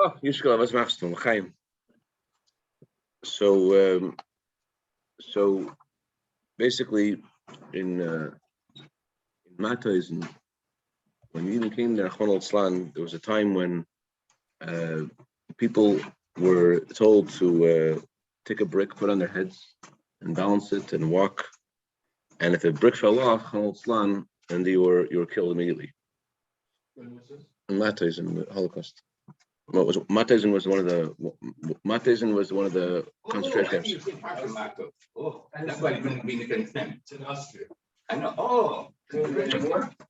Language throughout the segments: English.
Oh, Yishka, was machst du? Chaim. So basically, in Mattoism, when Eden came to Rachmana litzlan, there was a time when people were told to take a brick, put on their heads, and balance it and walk. And if a brick fell off, Rachmana litzlan, and you were killed immediately. When was this? In Mattoism, the Holocaust. Well, Mattoism was one of the concentration camps. Oh, that's why you couldn't be in It's in Austria. I know. Oh,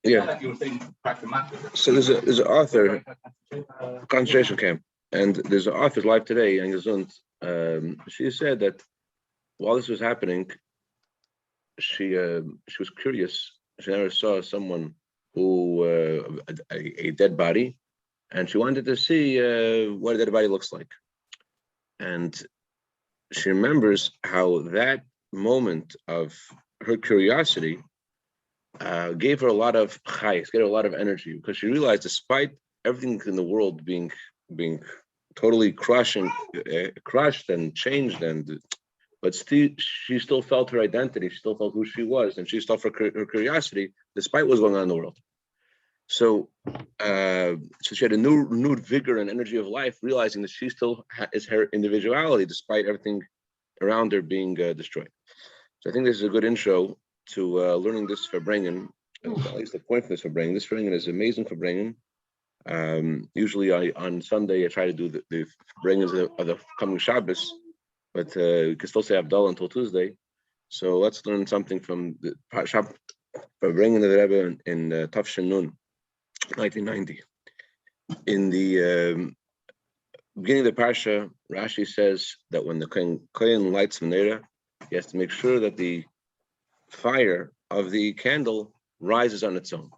Yeah. like you were saying, So there's an author, concentration camp, and there's an author's life today, Angesund. She said that while this was happening, she was curious. She never saw someone who a dead body, and she wanted to see what a dead body looks like. And she remembers how that moment of her curiosity gave her a lot of chayes, gave her a lot of energy, because she realized, despite everything in the world being totally crushed and changed, but still, she still felt her identity. She still felt who she was, and she still felt her curiosity, despite what's going on in the world. So she had a renewed vigor and energy of life, realizing that she still is her individuality, despite everything around her being destroyed. So I think this is a good intro to learning this Verbringen, at least the point for this Verbringen. This Verbringen is amazing Verbringen. Usually on Sunday, I try to do the Verbringens of the coming Shabbos, but we can still say Havdalah until Tuesday. So let's learn something from the Verbringen of the Rebbe in Tafshin Nun, 1990. In the beginning of the Parsha, Rashi says that when the Kohen lights menorah, he has to make sure that the fire of the candle rises on its own.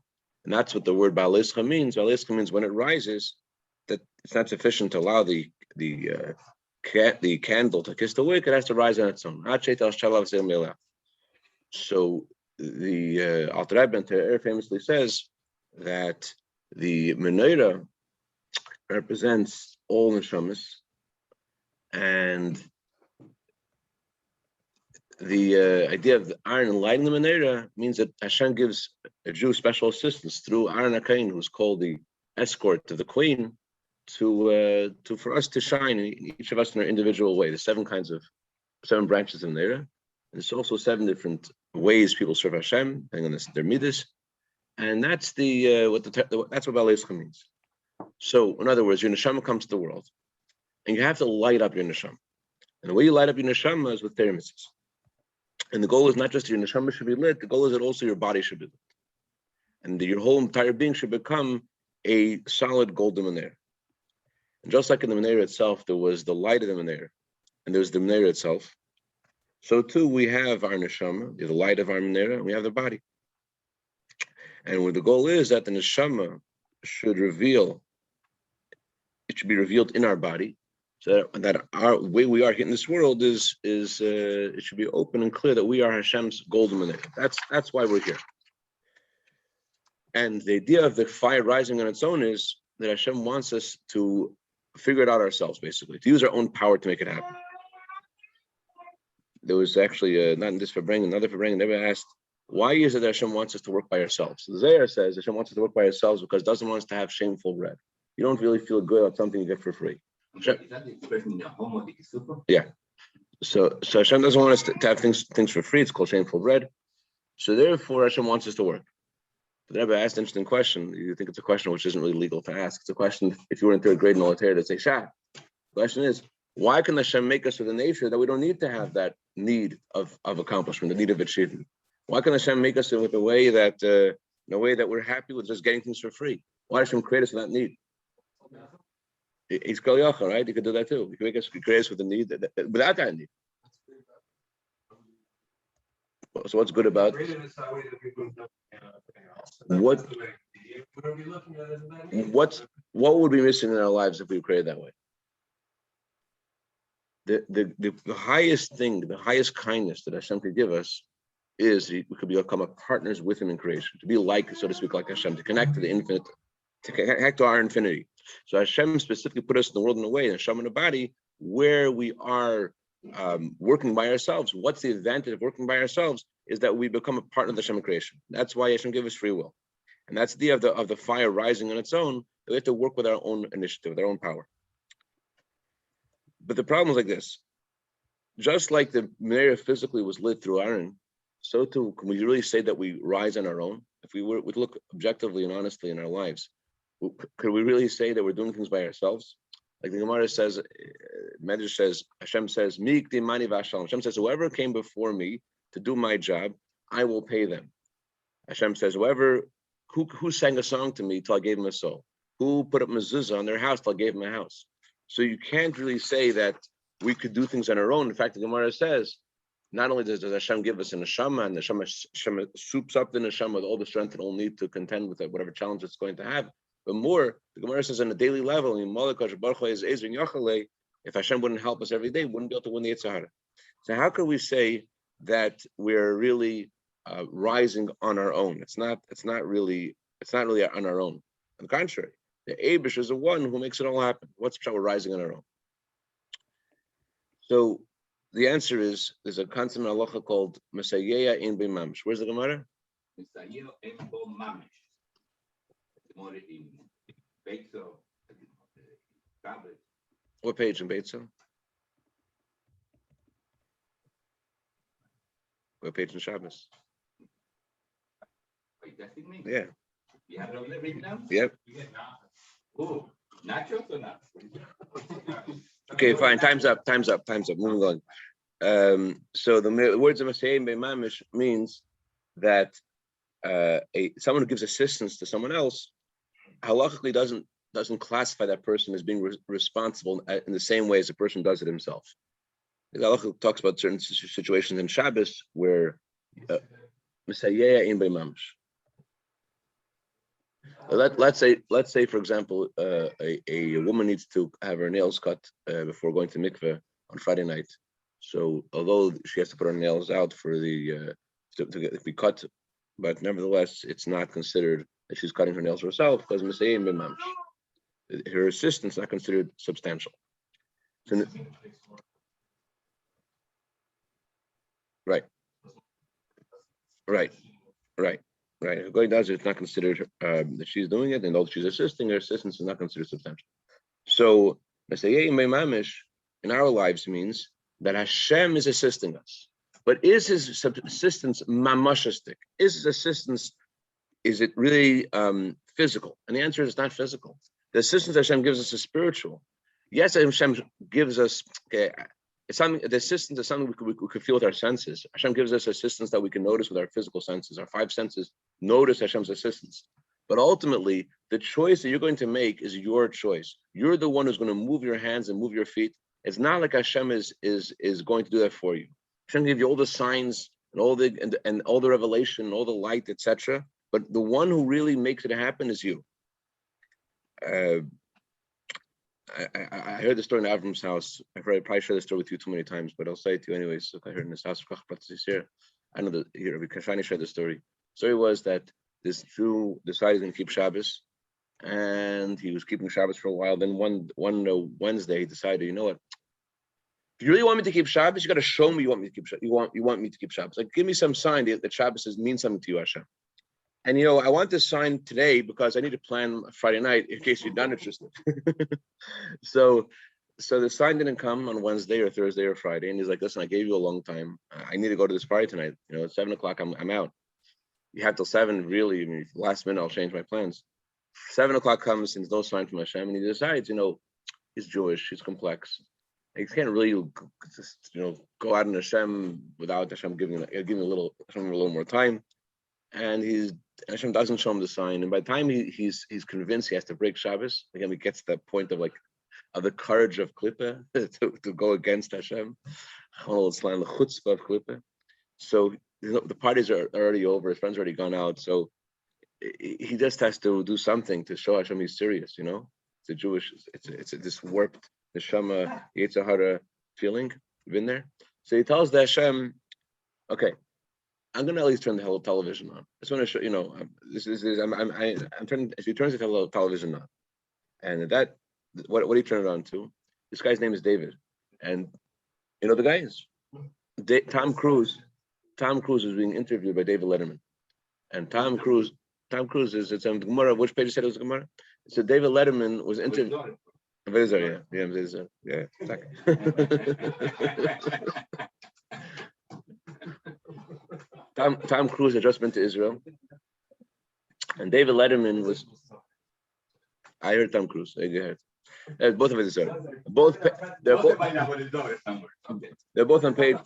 And that's what the word beba'alotcha means. Beba'alotcha means when it rises, that it's not sufficient to allow the candle to kiss the wick, it has to rise on its own. So the Alter Rebbe famously says that the menorah represents all neshamas, and the idea of the iron lighting the menorah means that Hashem gives a Jew special assistance through Aaron HaKohen, who's called the escort to the queen, to for us to shine, each of us in our individual way. There's seven branches of menorah. There's also 7 different ways people serve Hashem, depending on their midas, and that's that's what beba'alotcha means. So, in other words, your neshama comes to the world, and you have to light up your neshama. And the way you light up your neshama is with Torah mitzvahs. And the goal is not just your neshama should be lit, the goal is that also your body should be lit. And your whole entire being should become a solid golden menorah. And just like in the menorah itself, there was the light of the menorah, and there was the menorah itself. So too, we have our neshama, the light of our menorah, and we have the body. And where the goal is that the neshama should be revealed in our body, so that our way we are here in this world is it should be open and clear that we are Hashem's golden menorah. That's why we're here. And the idea of the fire rising on its own is that Hashem wants us to figure it out ourselves, basically, to use our own power to make it happen. There was actually not in this Verbringen, another Verbringen, never asked, why is it that Hashem wants us to work by ourselves? So the Zohar says Hashem wants us to work by ourselves because it doesn't want us to have shameful bread. You don't really feel good about something you get for free. Is that the expression in the home of the Kisupa? Yeah. So Hashem doesn't want us to have things for free. It's called shameful bread. So therefore, Hashem wants us to work. The Rebbe asked an interesting question. You think it's a question which isn't really legal to ask. It's a question, if you were in 3rd grade in military, to say, Shah. The question is, why can Hashem make us with a nature that we don't need to have that need of accomplishment, the need of achievement? Why can Hashem make us with a way that in a way that we're happy with just getting things for free? Why does Hashem create us with that need? He's Kol Yachal, right? He could do that too. He could create us with a need without that need. So what's good about what would be missing in our lives if we created that way? The highest thing, the highest kindness that Hashem could give us is we could become partners with Him in creation, to be like, so to speak, like Hashem, to connect to the infinite, to connect to our infinity. So Hashem specifically put us in the world in a way, in a neshama and a body, where we are working by ourselves. What's the advantage of working by ourselves? Is that we become a part of the Hashem creation. That's why Hashem gave us free will, and that's the idea of the fire rising on its own. We have to work with our own initiative, with our own power. But the problem is like this: just like the Menorah physically was lit through iron, so too can we really say that we rise on our own? If we would look objectively and honestly in our lives, could we really say that we're doing things by ourselves? Like the Gemara says, Medrash says, Hashem says, "Mik dimani v'ashalom." Hashem says, whoever came before me to do my job, I will pay them. Hashem says, who sang a song to me till I gave him a soul? Who put up mezuzah on their house till I gave him a house? So you can't really say that we could do things on our own. In fact, the Gemara says, not only does Hashem give us a neshama, and the neshama soups up the neshama with all the strength it will need to contend with it, whatever challenge it's going to have. But more, the Gemara says on a daily level, if Hashem wouldn't help us every day, we wouldn't be able to win the Yetzer Hara. So how can we say that we're really rising on our own? It's not really on our own. On the contrary, the Eibush is the one who makes it all happen. What's the we're rising on our own? So the answer is, there's a concept in halacha called Mesayea in B'mamish. Where's the Gemara? Mesayea in B'mamish. More in Beitzo, What page in Beitzo? What page in Shabbos? Wait, that's it me? Yeah. You have it over there written down? Yep. Oh, nachos or not? Okay, fine. Time's up. Moving on. So the words of Mesayea B'mamish means that someone who gives assistance to someone else halachically doesn't classify that person as being responsible in the same way as a person does it himself. The halakha talks about certain situations in Shabbos where Mesayea in B'mamish. Let's say, for example, a woman needs to have her nails cut before going to mikveh on Friday night. So although she has to put her nails out for the to be cut, but nevertheless, it's not considered that she's cutting her nails herself because Mesayea b'mamish. Her assistance is not considered substantial. So, right. If going does it, it's not considered that she's doing it, and although she's assisting, her assistance is not considered substantial. So Mesayea b'mamish in our lives means that Hashem is assisting us. But is his assistance mamashistic? Is his assistance, is it really physical? And the answer is not physical. The assistance Hashem gives us is spiritual. Yes, Hashem gives us, it's something, the assistance is something we could feel with our senses. Hashem gives us assistance that we can notice with our physical senses. Our five senses notice Hashem's assistance. But ultimately, the choice that you're going to make is your choice. You're the one who's going to move your hands and move your feet. It's not like Hashem is going to do that for you. Hashem give you all the signs and all the revelation, and all the light, etc. But the one who really makes it happen is you. I heard the story in Avram's house. I've probably shared the story with you too many times, but I'll say it to you anyways. So I heard in his house. I know that here Rabbi Kashani shared the story. The story was that this Jew decided to keep Shabbos, and he was keeping Shabbos for a while. Then one Wednesday, he decided, you know what? If you really want me to keep Shabbos, you got to show me you want me to keep Shabbos. You want me to keep Shabbos. Like, give me some sign that Shabbos means something to you, Hashem. And I want this sign today because I need to plan Friday night in case you're not interested. So the sign didn't come on Wednesday or Thursday or Friday, and he's like, "Listen, I gave you a long time. I need to go to this party tonight. At 7:00, I'm out. You have till 7. Really, I mean, last minute, I'll change my plans." 7:00 comes and there's no sign from Hashem, and he decides, he's Jewish, he's complex. He can't really just, go out in Hashem without Hashem giving a little more time. And Hashem doesn't show him the sign. And by the time he's convinced he has to break Shabbos, again, he gets to that point of the courage of Klippah to go against Hashem. The chutzpah of Klippah. So the parties are already over. His friends are already gone out. So he just has to do something to show Hashem he's serious. It's a Jewish. It's this warped neshama Yetzer Hara feeling. You've been there. So he tells the Hashem, okay, I'm gonna at least turn the whole television on. I just want to show, I'm turning. If he turns the television on, And that, what did he turn it on to? This guy's name is David. And you know the guy is Tom Cruise. Tom Cruise is being interviewed by David Letterman. And Tom Cruise is, it's on Gemara. Which page said it was Gemara? So David Letterman was interviewed. Yeah. Tom Cruise had just been to Israel, and David Letterman was. I heard Tom Cruise. I heard. Both of it is they're both on page.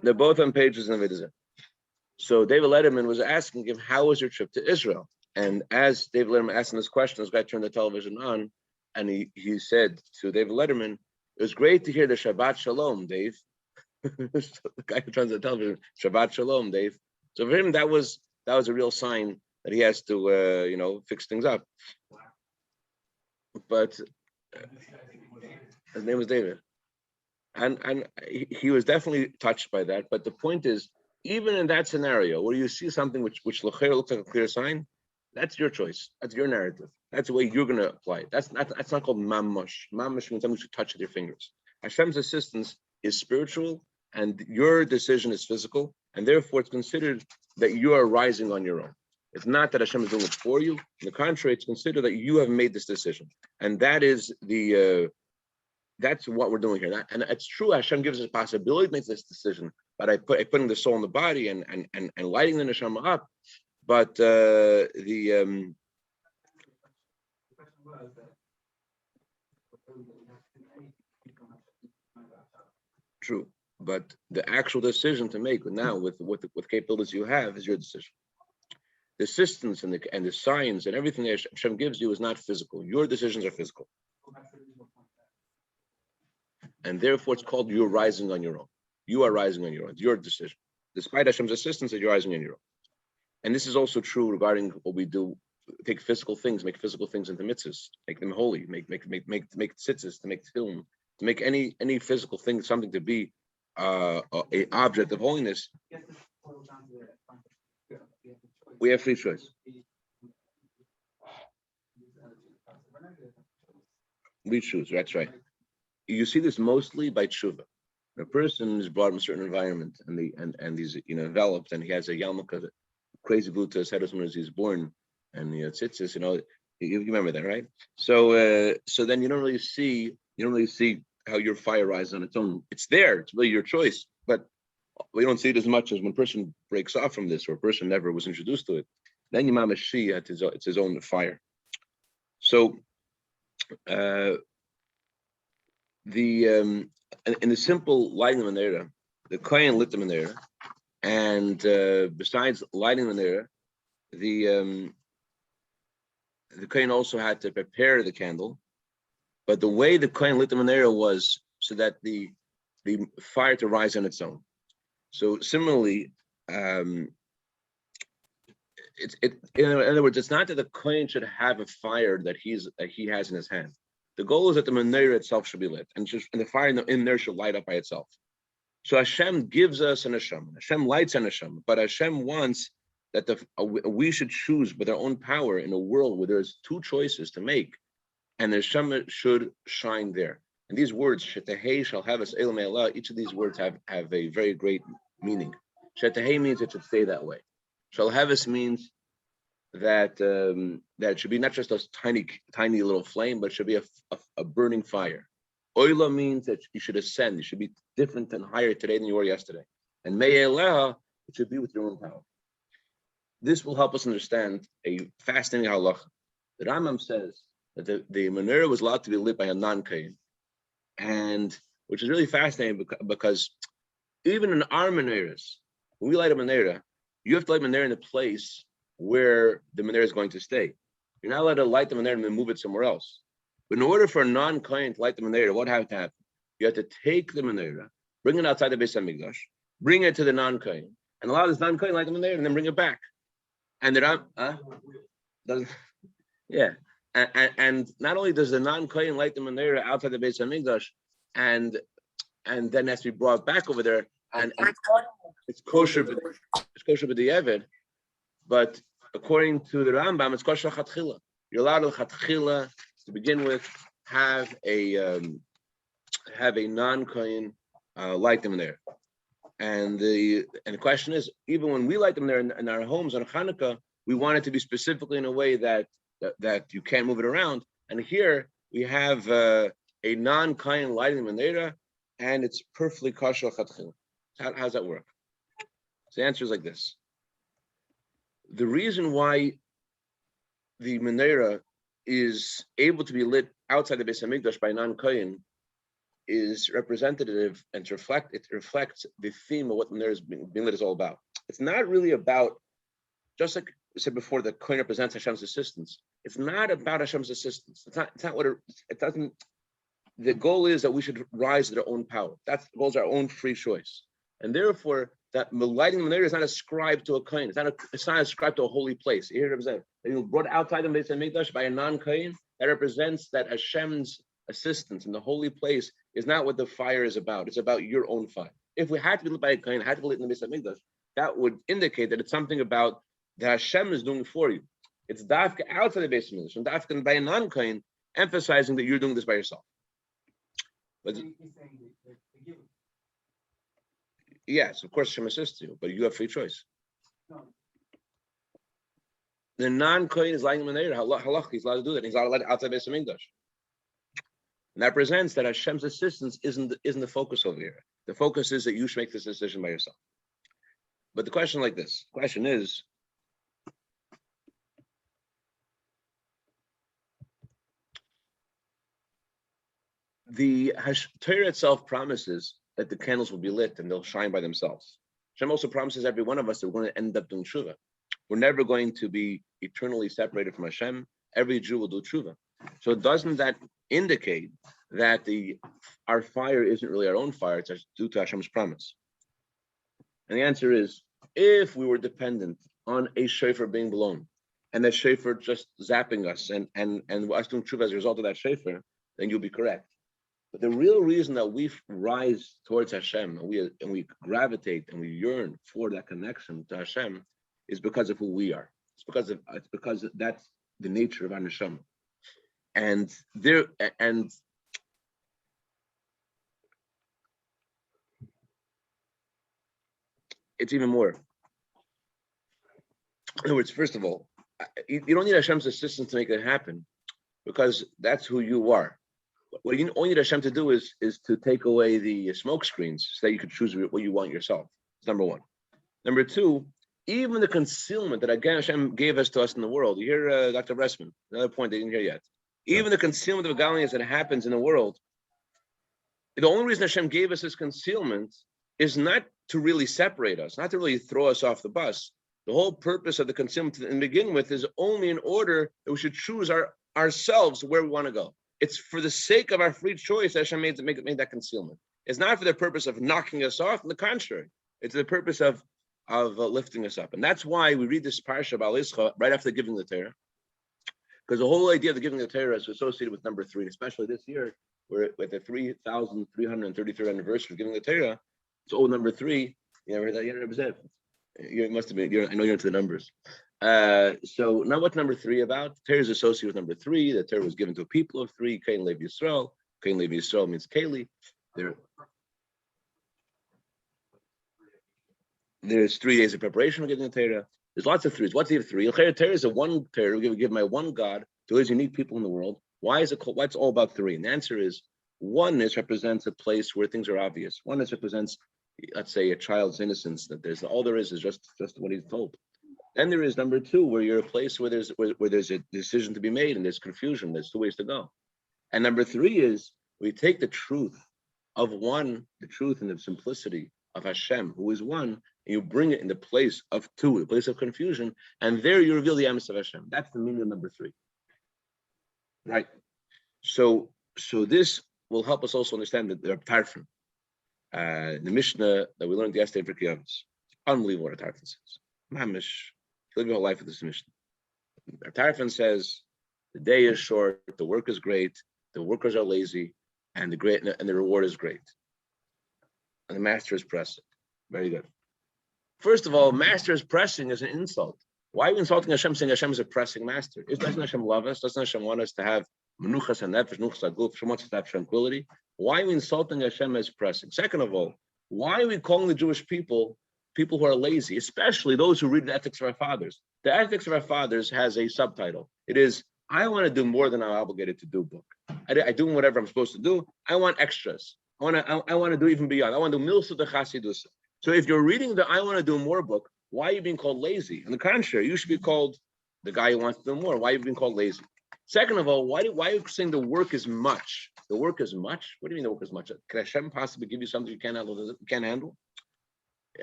They're both on pages in the. So David Letterman was asking him, "How was your trip to Israel?" And as David Letterman asked him this question, this guy turned the television on, and he said to David Letterman, "It was great to hear the Shabbat Shalom, Dave." So the guy who turns the television, Shabbat Shalom, Dave. So for him, that was a real sign that he has to fix things up. But his name was David, and he was definitely touched by that. But the point is, even in that scenario where you see something which looks like a clear sign, that's your choice. That's your narrative. That's the way you're going to apply it. That's not called mamash. Mamash means something you touch with your fingers. Hashem's assistance is spiritual, and your decision is physical, and therefore it's considered that you are rising on your own. It's not that Hashem is doing it for you. On the contrary, it's considered that you have made this decision, and that is that's what we're doing here. And it's true, Hashem gives us a possibility to make this decision, but I putting the soul in the body and lighting the neshama up. But true. But the actual decision to make now with capabilities you have is your decision. The assistance and the science and everything that Hashem gives you is not physical. Your decisions are physical. And therefore it's called you're rising on your own. You are rising on your own. It's your decision. Despite Hashem's assistance, that you're rising on your own. And this is also true regarding what we do. Take physical things, make physical things into mitzvahs, make them holy, make tzitzis, to make film, to make any physical thing something to be a object of holiness. We have free choice. We choose. That's right. You see this mostly by tshuva. A person is brought in a certain environment, and he's enveloped, and he has a yarmulke, crazy glue to his head as soon as he's born, and tzitzis. You remember that, right? So then you don't really see how your fire rises on its own. It's there. It's really your choice, but we don't see it as much as when a person breaks off from this, or a person never was introduced to it. Then Imam Shi, it's his own fire. So in the simple lighting of the menorah, the kohen lit the menorah, and besides lighting the menorah, the kohen also had to prepare the candle. But the way the kohen lit the menorah was so that the fire to rise on its own. So similarly, in other words, it's not that the kohen should have a fire that he has in his hand. The goal is that the menorah itself should be lit, and the fire in there should light up by itself. So Hashem gives us an neshama. Hashem lights an neshama, but Hashem wants that we should choose with our own power in a world where there's two choices to make, and the neshama should shine there. And these words, Shetahei shall have us el me'elah, each of these words have a very great meaning. Shetahei means it should stay that way. Shall have us means that it should be not just a tiny little flame, but it should be a burning fire. Oila means that you should ascend. You should be different and higher today than you were yesterday. And me'elah, it should be with your own power. This will help us understand a fascinating halacha. The Rambam says that the menorah was allowed to be lit by a non-kohen, and which is really fascinating because even in our menorahs, when we light a menorah, you have to light menorah in a place where the menorah is going to stay. You're not allowed to light the menorah and then move it somewhere else. But in order for a non-kohen to light the menorah, what has to happen? You have to take the menorah, bring it outside the Beis HaMikdash, bring it to the non-kohen, and allow this non-kohen to light the menorah and then bring it back. And the and not only does the non-kohen light the menorah outside the Beis HaMikdash, and then has to be brought back over there, and it's kosher b'di'evid, but according to the Rambam, it's kosher chatchila. You're allowed to chatchila to begin with, have a non-Kohen light them there. And the question is, even when we light them there in our homes on Hanukkah, we want it to be specifically in a way that you can't move it around. And here we have a non-Kohen lighting the menorah, and it's perfectly kosher chatchila. How does that work? So the answer is like this. The reason why the menorah is able to be lit outside the Beis Hamikdash by non-Kohen is representative and it reflects the theme of what menorah is being lit is all about. It's not really about, just like I said before, the Kohen represents Hashem's assistance. It's not about Hashem's assistance. It's not what it doesn't. The goal is that we should rise to their own power. That's the goal, is our own free choice, and therefore that lighting the menorah is not ascribed to a Kohen. It's not ascribed to a holy place. Here it represents that you brought outside the Beis Hamikdash by a non-Kohen. That represents that Hashem's assistance in the holy place is not what the fire is about. It's about your own fire. If we had to be lit by a Kohen, had to be lit in the Beis Hamikdash, that would indicate that it's something about that Hashem is doing for you. It's dafka outside the Beis Hamikdash, and dafka by a non-Kohen, emphasizing that you're doing this by yourself. But yes, of course, Hashem assists you, but you have free choice. The non-Kohen is lighting the menorah. Halach, he's allowed to do that. He's allowed to light it outside Beis Hamikdash. And that presents that Hashem's assistance isn't the focus over here. The focus is that you should make this decision by yourself. But the question like this. The question is, the Torah itself promises that the candles will be lit and they'll shine by themselves. Hashem also promises every one of us that we're going to end up doing tshuva. We're never going to be eternally separated from Hashem. Every Jew will do tshuva. So doesn't that indicate that our fire isn't really our own fire, it's due to Hashem's promise? And the answer is, if we were dependent on a shofar being blown, and that shofar just zapping us and us doing tshuva as a result of that shofar, then you'll be correct. But the real reason that we rise towards Hashem and we gravitate and we yearn for that connection to Hashem is because of who we are. It's because that's the nature of our neshama. And it's even more. In other words, first of all, you don't need Hashem's assistance to make it happen, because that's who you are. What you only need Hashem to do is to take away the smoke screens so that you can choose what you want yourself. That's number one. Number two, even the concealment that again Hashem gave to us in the world. You hear Dr. Bressman, another point they didn't hear yet. Even the concealment of godliness that happens in the world, the only reason Hashem gave us this concealment is not to really separate us, not to really throw us off the bus. The whole purpose of the concealment to begin with is only in order that we should choose ourselves where we want to go. It's for the sake of our free choice that Hashem made that concealment. It's not for the purpose of knocking us off. On the contrary, it's the purpose of lifting us up. And that's why we read this parsha beba'alotcha right after giving the Torah. Because the whole idea of the giving the Torah is associated with number 3, especially this year, where with the 3,333rd anniversary of giving the Torah. So number 3, you never heard that yet? You must have been. I know you're into the numbers. So now what's number 3 about? Torah is associated with number 3. The Torah was given to a people of 3. Kain Levi Yisrael. Kain Levi Yisrael means Keli. There's 3 days of preparation for getting the Torah. There's lots of 3s. What's the 3? The Torah is a one Torah. We give my one God to his unique people in the world. Why is it called? What's all about 3? And the answer is, oneness represents a place where things are obvious. Oneness represents, let's say, a child's innocence. That there's all there is just what he's told. Then there is number 2, where you're a place where there's a decision to be made and there's confusion. There's 2 ways to go. And number 3 is we take the truth of one, the truth and the simplicity of Hashem, who is one, and you bring it in the place of 2, the place of confusion, and there you reveal the emes of Hashem. That's the meaning of number 3. Right. So this will help us also understand that the Tarfon, the Mishnah that we learned yesterday in Pirkei Avos. Unbelievable what Tarfon says. Mamish, live your whole life with this Mishnah. Tarfon says the day is short, the work is great, the workers are lazy, and the reward is great. And the master is pressing. Very good. First of all, master is pressing is an insult. Why are we insulting Hashem, saying Hashem is a pressing master? Doesn't Hashem love us? Doesn't Hashem want us to have Menuchas hanefesh, menuchas haguf. Hashem wants us to have tranquility. Why are we insulting Hashem as pressing? Second of all, why are we calling the Jewish people who are lazy, especially those who read the Ethics of Our Fathers? The Ethics of Our Fathers has a subtitle. It is, I want to do more than I'm obligated to do book. I do whatever I'm supposed to do. I want extras. I want to do even beyond. I want to do milsa de chasidus. So if you're reading the I want to do more book, why are you being called lazy? On the contrary, you should be called the guy who wants to do more. Why are you being called lazy? Second of all, why are you saying the work is much? The work is much? What do you mean the work is much? Can Hashem possibly give you something you can't handle?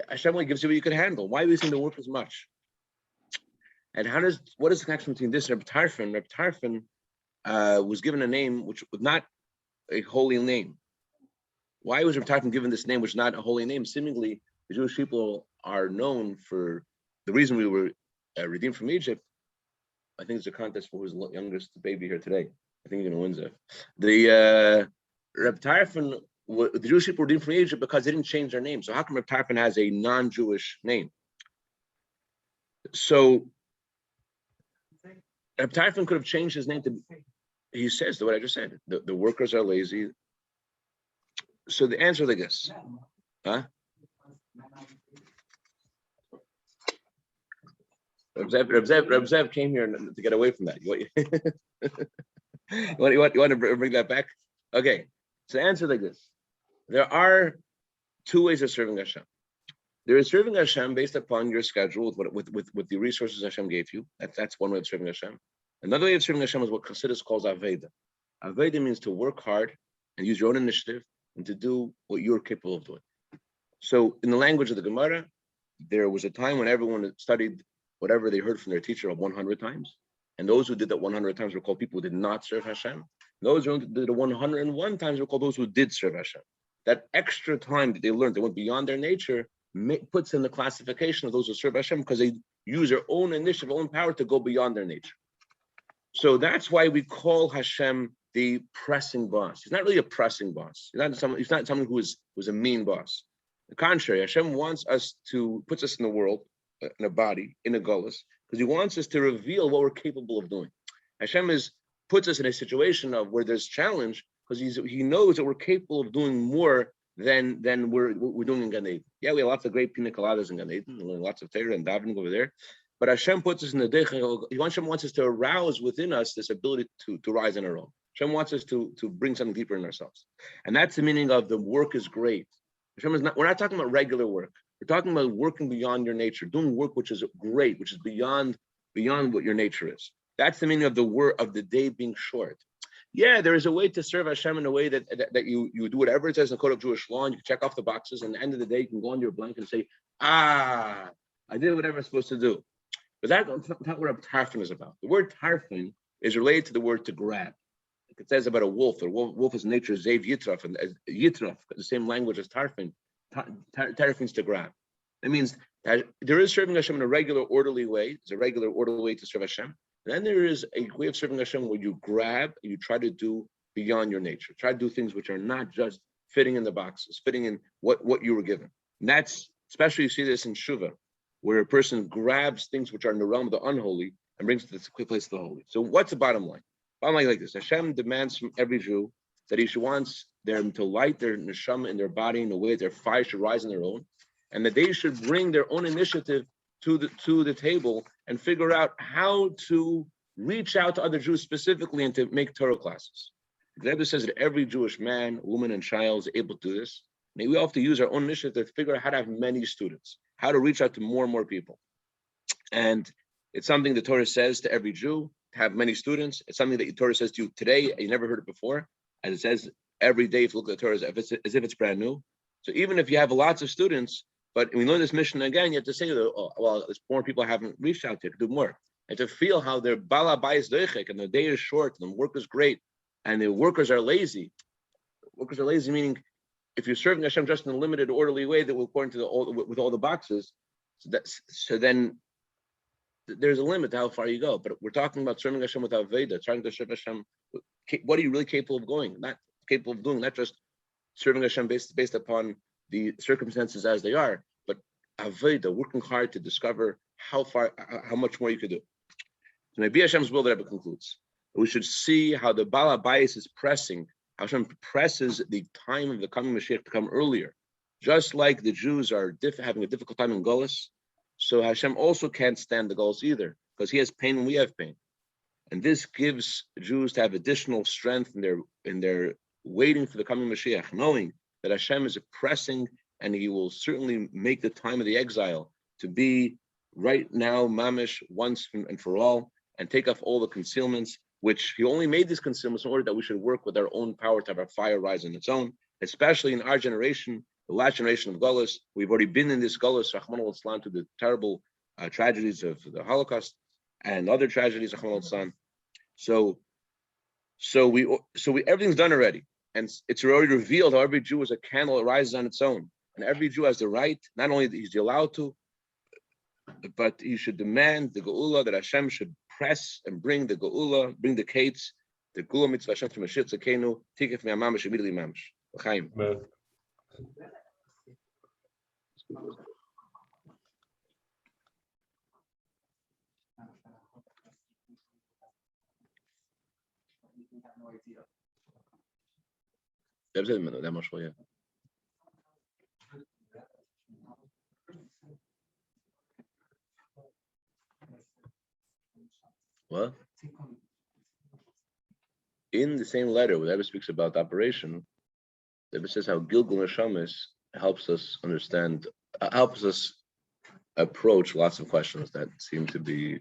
Hashem only gives you what you can handle. Why are we saying the work is much? And what is the connection between this and Reb Tarfon? Reb Tarfon was given a name which was not a holy name. Why was Reb Tarfon given this name which is not a holy name? Seemingly, the Jewish people are known for the reason we were redeemed from Egypt. I think it's a contest for who's the youngest baby here today. I think you're going to win, Zev. The Reb Tarfon, the Jewish people were redeemed from Egypt because they didn't change their name. So how come Reb Tarfon has a non-Jewish name? So Reb Tarfon could have changed his name to, he says what I just said. The workers are lazy. So the answer is like this. Huh? Reb Zev came here to get away from that. You want to bring that back? Okay. So answer like this. There are two ways of serving Hashem. There is serving Hashem based upon your schedule with the resources Hashem gave you. That's one way of serving Hashem. Another way of serving Hashem is what Chassidus calls Aveda. Aveda means to work hard and use your own initiative and to do what you're capable of doing. So in the language of the Gemara, there was a time when everyone studied whatever they heard from their teacher 100 times. And those who did that 100 times were called people who did not serve Hashem. Those who did it 101 times were called those who did serve Hashem. That extra time that they learned, they went beyond their nature, puts in the classification of those who serve Hashem because they use their own initiative, own power to go beyond their nature. So that's why we call Hashem the pressing boss. He's not really a pressing boss. He's not someone who is a mean boss. The contrary, Hashem puts us in the world, in a body, in a gullus, because he wants us to reveal what we're capable of doing. Hashem puts us in a situation of where there's challenge because he knows that we're capable of doing more than we're doing in Gan Eden. Yeah, we have lots of great pina coladas in Gan Eden, lots of Torah and davening over there. But Hashem puts us in the Dech. Hashem wants us to arouse within us this ability to rise on our own. Hashem wants us to bring something deeper in ourselves. And that's the meaning of the work is great. We're not talking about regular work. We're talking about working beyond your nature, doing work which is great, which is beyond what your nature is. That's the meaning of the work of the day being short. Yeah, there is a way to serve Hashem in a way that you do whatever it says in the code of Jewish law, and you check off the boxes, and at the end of the day, you can go on your blanket and say, I did whatever I'm supposed to do. But that's not what tarfin is about. The word tarfin is related to the word to grab. Like it says about a wolf. A wolf is nature, zev yitraf, and yitraf, the same language as tarfin. Tarfin is to grab. It means that there is serving Hashem in a regular, orderly way. It's a regular, orderly way to serve Hashem. And then there is a way of serving Hashem where you grab and you try to do beyond your nature. Try to do things which are not just fitting in the boxes, fitting in what you were given. And that's, especially you see this in Shuvah, where a person grabs things which are in the realm of the unholy and brings it to the place of the holy. So what's the bottom line? Bottom line like this: Hashem demands from every Jew that he wants them to light their neshama in their body in a way that their fire should rise on their own, and that they should bring their own initiative to the table and figure out how to reach out to other Jews specifically and to make Torah classes. The Rebbe says that every Jewish man, woman, and child is able to do this. And we all have to use our own initiative to figure out how to have many students, how to reach out to more and more people. And it's something the Torah says to every Jew, to have many students. It's something that the Torah says to you today, and you never heard it before. And it says every day, if you look at the Torah, as if it's brand new. So even if you have lots of students, but we learn this mission again, you have to say, there's more people haven't reached out to do more. And to feel how their bala bayis doichek, and the day is short, and the work is great, and the workers are lazy. Workers are lazy, meaning if you're serving Hashem just in a limited, orderly way that will according to with all the boxes, so then there's a limit to how far you go. But we're talking about serving Hashem with Aveda, trying to serve Hashem. What are you really capable of doing? Not capable of doing, not just serving Hashem based upon the circumstances as they are, but Aveda, working hard to discover how much more you could do. So maybe Hashem's will that Rebbe concludes. We should see how the Baal HaBayis is pressing. Hashem presses the time of the coming Mashiach to come earlier. Just like the Jews are having a difficult time in Golus, so Hashem also can't stand the Golus either, because he has pain when we have pain. And this gives Jews to have additional strength in their waiting for the coming Mashiach, knowing that Hashem is pressing and he will certainly make the time of the exile to be right now, mamish, once and for all, and take off all the concealments, which he only made these concealments in order that we should work with our own power to have our fire rise on its own, especially in our generation, the last generation of Golus. We've already been in this Golus, Rahman al-Islam, to the terrible tragedies of the Holocaust and other tragedies, Rahman al-Islam. So everything's done already. And it's already revealed how every Jew is a candle that rises on its own. And every Jew has the right, not only is he allowed to, but he should demand the Geula, that Hashem should press and bring the Geula, bring the Kates, the Geula mitzvah Hashem to Mashiach Tzekenu, tikef me'amamish, immediately mamish. L'chaim. What? In the same letter, where the Rebbe speaks about the operation, the Rebbe says how Gilgul Neshamis helps us understand, helps us approach lots of questions that seem to be